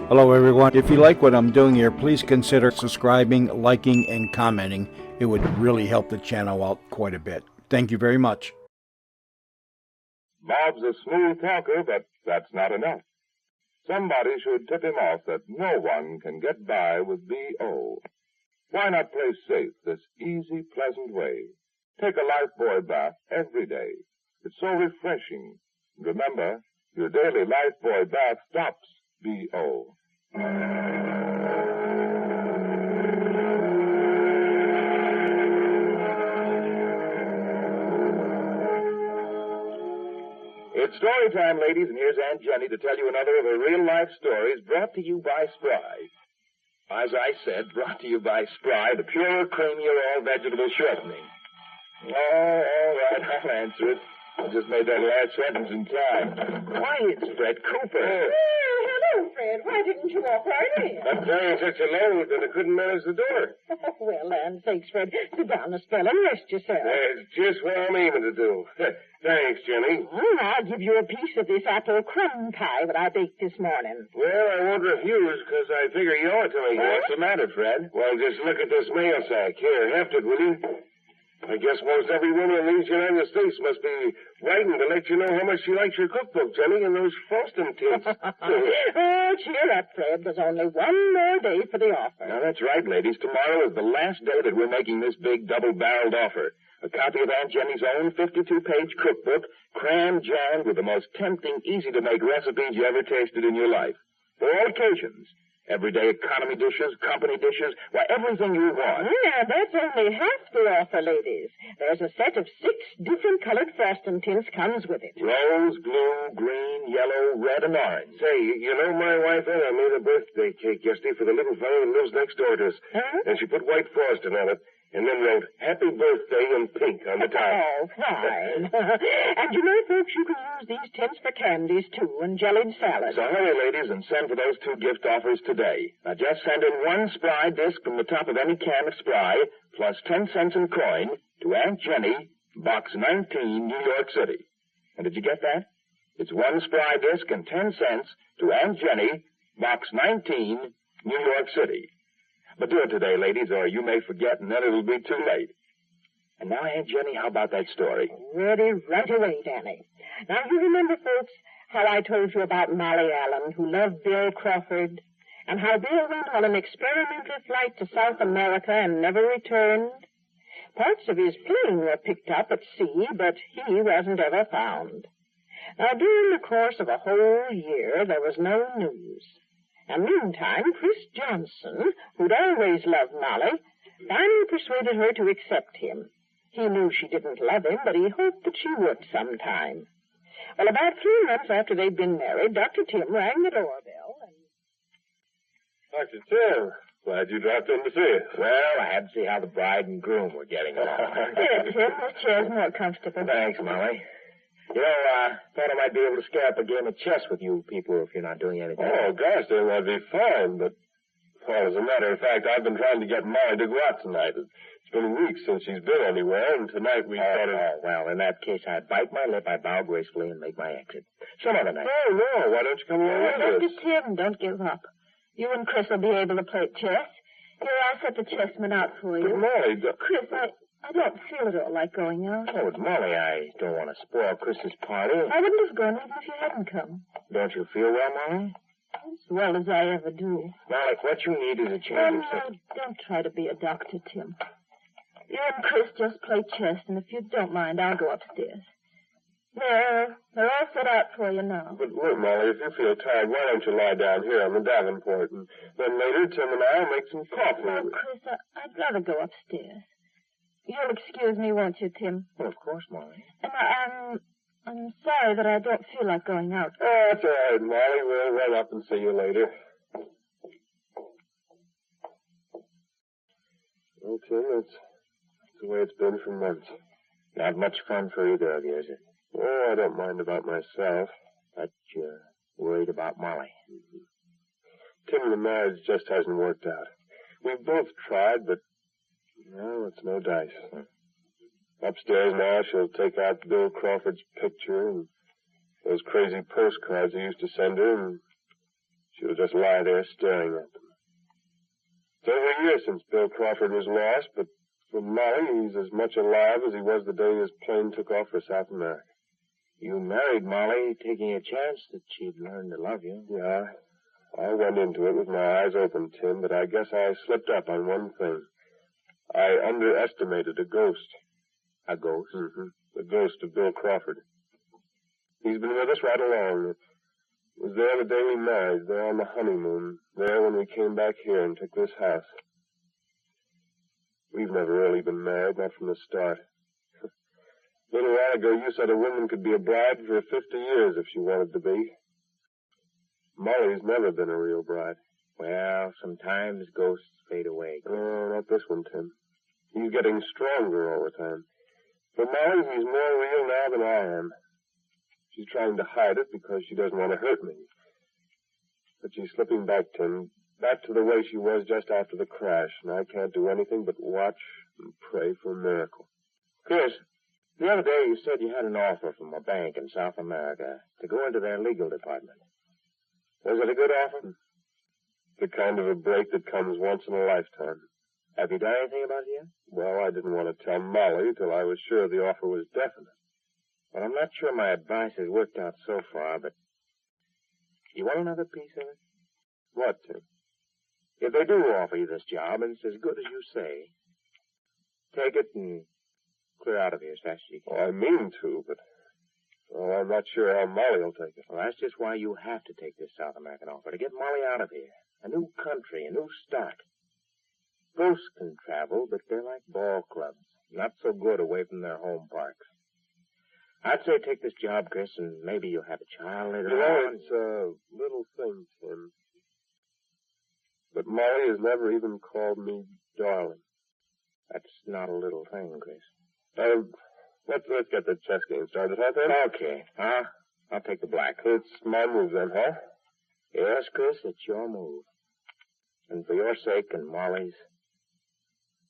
Hello, everyone. If you like what I'm doing here, please consider subscribing, liking, and commenting. It would really help the channel out quite a bit. Thank you very much. Bob's a smooth talker, but that's not enough. Somebody should tip him off that no one can get by with B.O. Why not play safe this easy, pleasant way? Take a Lifebuoy bath every day. It's so refreshing. Remember, your daily Lifebuoy bath stops B.O. It's story time, ladies, and here's Aunt Jenny to tell you another of her real-life stories brought to you by Spry. As I said, brought to you by Spry, the pure, creamier, all-vegetable shortening. Oh, all right, I'll answer it. I just made that last sentence in time. Why, it's Fred Cooper. Hello, Fred. Why didn't you walk right in? I'm carrying such a load that I couldn't manage the door. Oh, well, land's sakes, Fred. Sit down a spell and rest yourself. That's just what I'm aiming to do. Thanks, Jenny. I'll give you a piece of this apple crumb pie that I baked this morning. Well, I won't refuse, because I figure you owe it to me. What's the matter, Fred? Well, just look at this mail sack. Here, heft it, will you? I guess most every woman in these United States must be writing to let you know how much she likes your cookbook, Jenny, and those frosting tints. Oh, cheer up, Fred. There's only one more day for the offer. Now, that's right, ladies. Tomorrow is the last day that we're making this big double-barreled offer. A copy of Aunt Jenny's own 52-page cookbook, cram-jammed with the most tempting, easy-to-make recipes you ever tasted in your life. For all occasions. Everyday economy dishes, company dishes, why, everything you want. Yeah, that's only half the offer, ladies. There's a set of 6 different colored frosting tints comes with it. Rose, blue, green, yellow, red, and orange. Say, you know, my wife Anna made a birthday cake yesterday for the little fellow who lives next door to us. Huh? And she put white frosting on it. And then wrote, Happy Birthday in pink on the top. Oh, fine. And you know, folks, you can use these tints for candies, too, and jellied salads. So hurry, ladies, and send for those 2 gift offers today. Now, just send in 1 Spry disc from the top of any can of Spry, plus 10 cents in coin, to Aunt Jenny, Box 19, New York City. And did you get that? It's 1 Spry disc and 10 cents to Aunt Jenny, Box 19, New York City. But do it today, ladies, or you may forget, and then it'll be too late. And now, Aunt Jenny, how about that story? Ready right away, Danny. Now, you remember, folks, how I told you about Molly Allen, who loved Bill Crawford, and how Bill went on an experimental flight to South America and never returned? Parts of his plane were picked up at sea, but he wasn't ever found. Now, during the course of a whole year, there was no news. And meantime, Chris Johnson, who'd always loved Molly, finally persuaded her to accept him. He knew she didn't love him, but he hoped that she would sometime. Well, about 3 months after they'd been married, Dr. Tim rang the doorbell and... Dr. Tim, glad you dropped in to see us. Well, I had to see how the bride and groom were getting along. Here, Tim, this chair's more comfortable. Thanks, Molly. You know, thought I might be able to scare up a game of chess with you people if you're not doing anything. Oh, gosh, then that'd be fine, but... Well, as a matter of fact, I've been trying to get Molly to go out tonight. It's been weeks since she's been anywhere, and tonight we thought of... Oh, well, in that case, I'd bite my lip, I'd bow gracefully, and make my exit. Some other night. Oh, no, why don't you come along with us? Dr. Tim, don't give up. You and Chris will be able to play chess. Here, I'll set the chessmen out for you. But Molly... Chris, I don't feel at all like going out. Oh, Molly, I don't want to spoil Chris's party. I wouldn't have gone even if you hadn't come. Don't you feel well, Molly? As well as I ever do. Molly, what you need is a change of... Don't try to be a doctor, Tim. You and Chris just play chess, and if you don't mind, I'll go upstairs. They're all set out for you now. But look, Molly, if you feel tired, why don't you lie down here on the Davenport, and then later Tim and I'll make some coffee. No, Chris, I'd rather go upstairs. You'll excuse me, won't you, Tim? Well, of course, Molly. And I'm sorry that I don't feel like going out. Oh, that's all right, Molly. We'll run up and see you later. Well, Tim, that's the way it's been for months. Not much fun for either of you, is it? Oh, I don't mind about myself. But you're worried about Molly. Mm-hmm. Tim, the marriage just hasn't worked out. We've both tried, but... No, it's no dice. Upstairs now, she'll take out Bill Crawford's picture and those crazy postcards I used to send her, and She'll just lie there staring at them. It's over a year since Bill Crawford was lost, but for Molly, he's as much alive as he was the day his plane took off for South America. You married Molly, taking a chance that she'd learn to love you. Yeah, I went into it with my eyes open, Tim, but I guess I slipped up on one thing. I underestimated a ghost. A ghost? Mm-hmm. The ghost of Bill Crawford. He's been with us right along. It was there the day we married, there on the honeymoon, there when we came back here and took this house. We've never really been married, not from the start. A little while ago, you said a woman could be a bride for 50 years if she wanted to be. Molly's never been a real bride. Well, sometimes ghosts fade away. Oh, not this one, Tim. He's getting stronger all the time. For Molly, he's more real now than I am. She's trying to hide it because she doesn't want to hurt me. But she's slipping back, Tim, back to the way she was just after the crash, and I can't do anything but watch and pray for a miracle. Chris, the other day you said you had an offer from a bank in South America to go into their legal department. Was it a good offer? The kind of a break that comes once in a lifetime. Have you done anything about it yet? Well, I didn't want to tell Molly till I was sure the offer was definite. Well, I'm not sure my advice has worked out so far, but you want another piece of it? What, Tim? If they do offer you this job, and it's as good as you say, take it and clear out of here as fast as you can. Well, I mean to, but I'm not sure how Molly will take it. Well, that's just why you have to take this South American offer, to get Molly out of here. A new country, a new start. Ghosts can travel, but they're like ball clubs. Not so good away from their home parks. I'd say take this job, Chris, and maybe you'll have a child later on. It's a little thing, Tim. But Molly has never even called me darling. That's not a little thing, Chris. Let's get the chess game started, huh, Tim? Okay. I'll take the black. It's my move then, huh? Yes, Chris, it's your move. And for your sake and Molly's,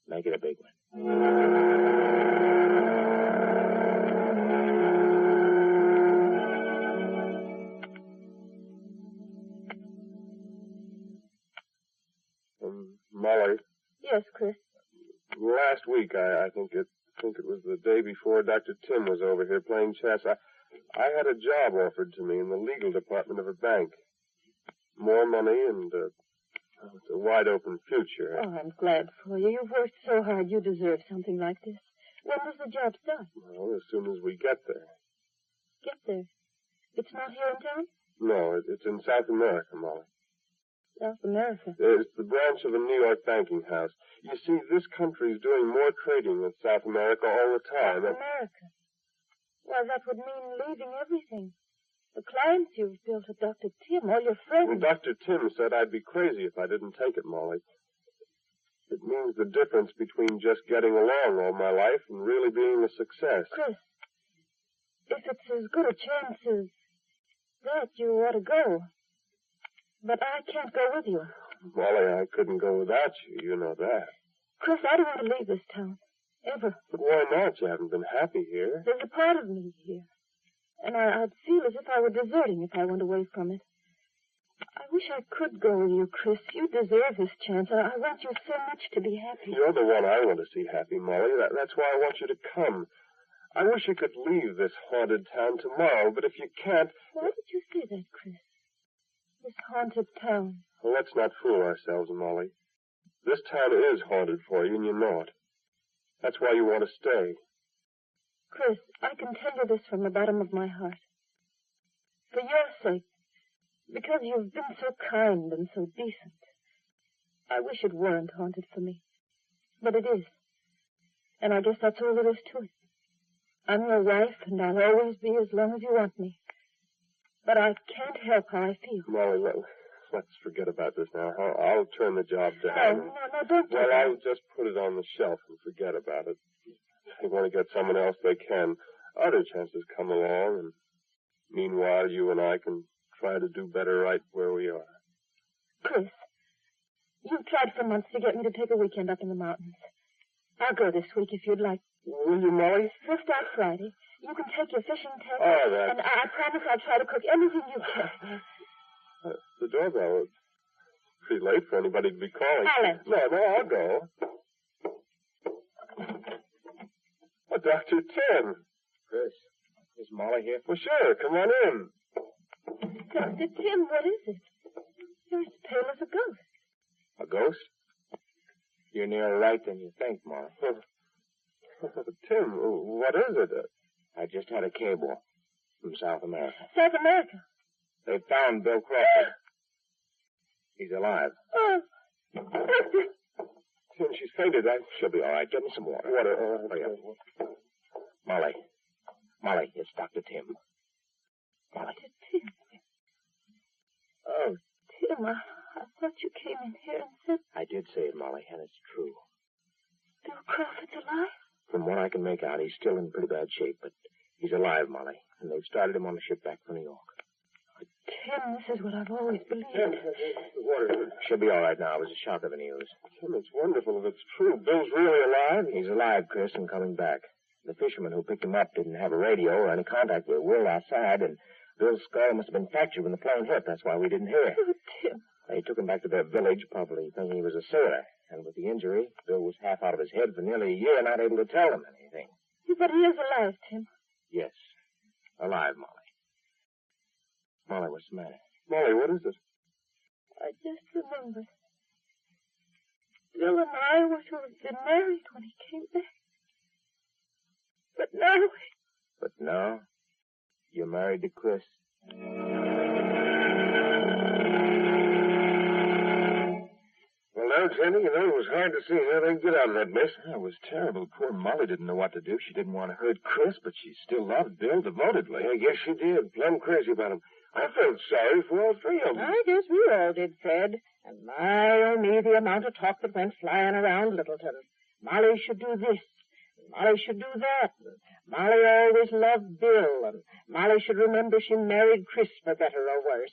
make it a big one. Molly. Yes, Chris. Last week, I think it was the day before Dr. Tim was over here playing chess. I had a job offered to me in the legal department of a bank. More money and it's a wide-open future. Oh, I'm glad for you. You've worked so hard. You deserve something like this. When does the job start? Well, as soon as we get there. Get there. It's not here in town? No, it's in South America, Molly. South America? It's the branch of a New York banking house. You see, this country's doing more trading with South America all the time. South America? Why, that would mean leaving everything. The clients you've built with Dr. Tim, all your friends. Dr. Tim said I'd be crazy if I didn't take it, Molly. It means the difference between just getting along all my life and really being a success. Chris, if it's as good a chance as that, you ought to go. But I can't go with you. Molly, I couldn't go without you. You know that. Chris, I don't want to leave this town. Ever. But why not? You haven't been happy here. There's a part of me here. And I'd feel as if I were deserting if I went away from it. I wish I could go with you, Chris. You deserve this chance. I want you so much to be happy. You're the one I want to see happy, Molly. That's why I want you to come. I wish you could leave this haunted town tomorrow, but if you can't... Why did you say that, Chris? This haunted town. Well, let's not fool ourselves, Molly. This town is haunted for you, and you know it. That's why you want to stay. Chris, I can tell you this from the bottom of my heart. For your sake, because you've been so kind and so decent, I wish it weren't haunted for me. But it is. And I guess that's all there is to it. I'm your wife, and I'll always be as long as you want me. But I can't help how I feel. Molly, let's forget about this now. I'll turn the job down. No, don't do Well, that. I'll just put it on the shelf and forget about it. If they want to get someone else, they can. Other chances come along, and meanwhile, you and I can try to do better right where we are. Chris, you've tried for months to get me to take a weekend up in the mountains. I'll go this week if you'd like. Will you, Molly? We'll start Friday. You can take your fishing tackle. Oh, that's... And I promise I'll try to cook anything you can. The door doorbell. It's pretty late for anybody to be calling. Alan. No, I'll go. Oh, Dr. Tim. Chris, is Molly here? Well, sure. Come on in. Dr. Tim, what is it? You're as pale as a ghost. A ghost? You're nearer right than you think, Molly. Tim, what is it? I just had a cable from South America. South America? They found Bill Crawford. He's alive. Oh, Doctor. Tim, she's fainted. She'll be all right. Get me some water. Water. Hurry up. Molly, it's Dr. Tim. Molly. Dr. Tim. Oh, Tim, I thought you came in here and said I did say it, Molly, and it's true. Bill Crawford's alive. From what I can make out, he's still in pretty bad shape, but he's alive, Molly, and they've started him on the ship back for New York. Tim, this is what I've always believed. Tim, water. She'll be all right now. It was a shock of the news. Tim, it's wonderful if it's true. Bill's really alive. He's alive, Chris, and coming back. The fisherman who picked him up didn't have a radio or any contact with Will outside, and Bill's skull must have been fractured when the plane hit. That's why we didn't hear. Oh, Tim. They took him back to their village, probably thinking he was a sailor. And with the injury, Bill was half out of his head for nearly a year, not able to tell them anything. But he is alive, Tim. Yes. Alive, Molly. Molly, what's the matter? Molly, what is it? I just remembered. Bill and I were to have been married when he came back. But now... You're married to Chris. Well, now, Jenny, you know, it was hard to see how they get out of that mess. It was terrible. Poor Molly didn't know what to do. She didn't want to hurt Chris, but she still loved Bill devotedly. I guess she did. Plumb crazy about him. I felt sorry for all three of them. I guess we all did, Fred. And my, oh me, the amount of talk that went flying around Littleton. Molly should do this. Molly should do that. And Molly always loved Bill. And Molly should remember she married Chris for better or worse.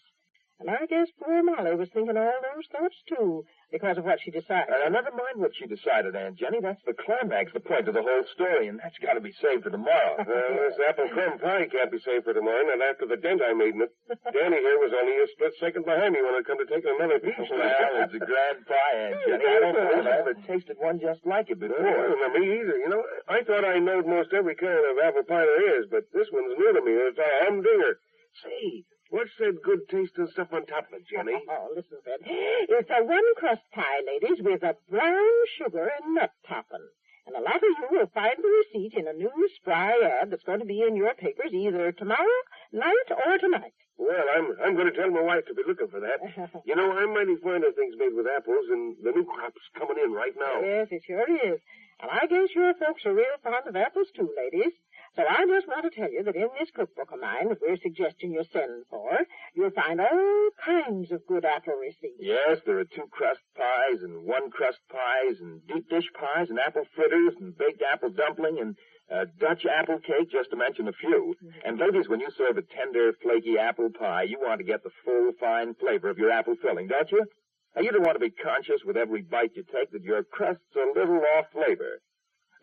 And I guess poor Molly was thinking all those thoughts, too, because of what she decided. Never mind what she decided, Aunt Jenny. That's the climax, the point of the whole story, and that's got to be saved for tomorrow. Well, this apple crumb pie can't be saved for tomorrow, and after the dent I made in it. Danny here was only a split second behind me when it come to taking another piece. Well, it's a grand pie, Aunt Jenny. I don't believe I ever tasted one just like it before. Well, me either. You know, I thought I knowed most every kind of apple pie there is, but this one's new to me. It's a humdinger. Say, what's that good tasting stuff on top of it, Jenny? Oh, listen, Fred. It's a one-crust pie, ladies, with a brown sugar and nut topping. And a lot of you will find the receipt in a new spry ad that's going to be in your papers either tomorrow night or tonight. Well, I'm going to tell my wife to be looking for that. You know, I'm mighty fond of things made with apples, and the new crop's coming in right now. Yes, it sure is. And I guess your folks are real fond of apples, too, ladies. So I just want to tell you that in this cookbook of mine that we're suggesting you send for, you'll find all kinds of good apple receipts. Yes, there are 2-crust pies and 1-crust pies and deep dish pies and apple fritters and baked apple dumpling and Dutch apple cake, just to mention a few. Mm-hmm. And ladies, when you serve a tender, flaky apple pie, you want to get the full, fine flavor of your apple filling, don't you? Now, you don't want to be conscious with every bite you take that your crust's a little off flavor.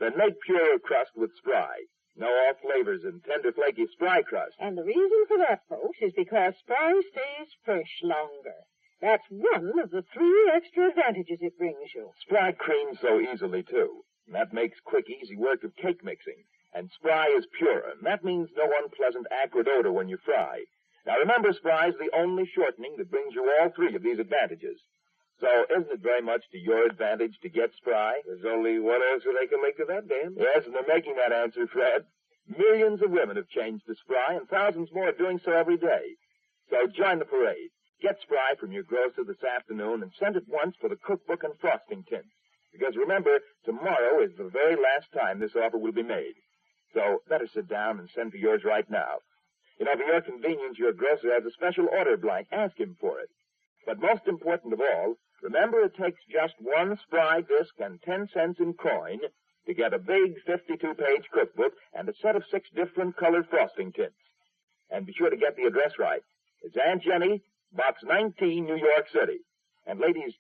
Then make purer crust with Spry. No off flavors in tender, flaky Spry crust. And the reason for that, folks, is because Spry stays fresh longer. That's one of the 3 extra advantages it brings you. Spry creams so easily, too. And that makes quick, easy work of cake mixing. And Spry is purer, and that means no unpleasant acrid odor when you fry. Now, remember, Spry's the only shortening that brings you all 3 of these advantages. So, isn't it very much to your advantage to get Spry? There's only one answer they can make to that, Dan. Yes, and they're making that answer, Fred. Millions of women have changed to Spry, and thousands more are doing so every day. So join the parade. Get Spry from your grocer this afternoon and send it once for the cookbook and frosting tints. Because remember, tomorrow is the very last time this offer will be made. So better sit down and send for yours right now. You know, for your convenience, your grocer has a special order blank. Ask him for it. But most important of all, remember it takes just 1 Spry disc and 10 cents in coin to get a big 52-page cookbook and a set of 6 different colored frosting tints. And be sure to get the address right. It's Aunt Jenny, Box 19, New York City. And ladies,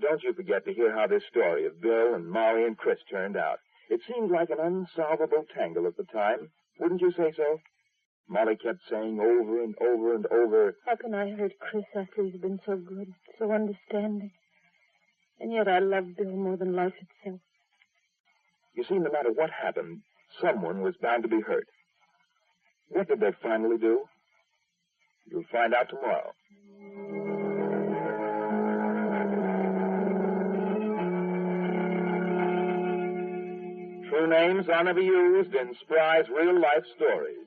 don't you forget to hear how this story of Bill and Molly and Chris turned out. It seemed like an unsolvable tangle at the time. Wouldn't you say so? Molly kept saying over and over and over, How can I hurt Chris after he's been so good, so understanding? And yet I love Bill more than life itself. you see, no matter what happened, someone was bound to be hurt. What did they finally do? You'll find out tomorrow. True names are never used in Spry's real-life stories.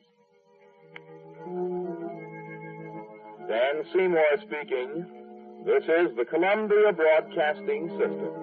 Dan Seymour speaking. This is the Columbia Broadcasting System.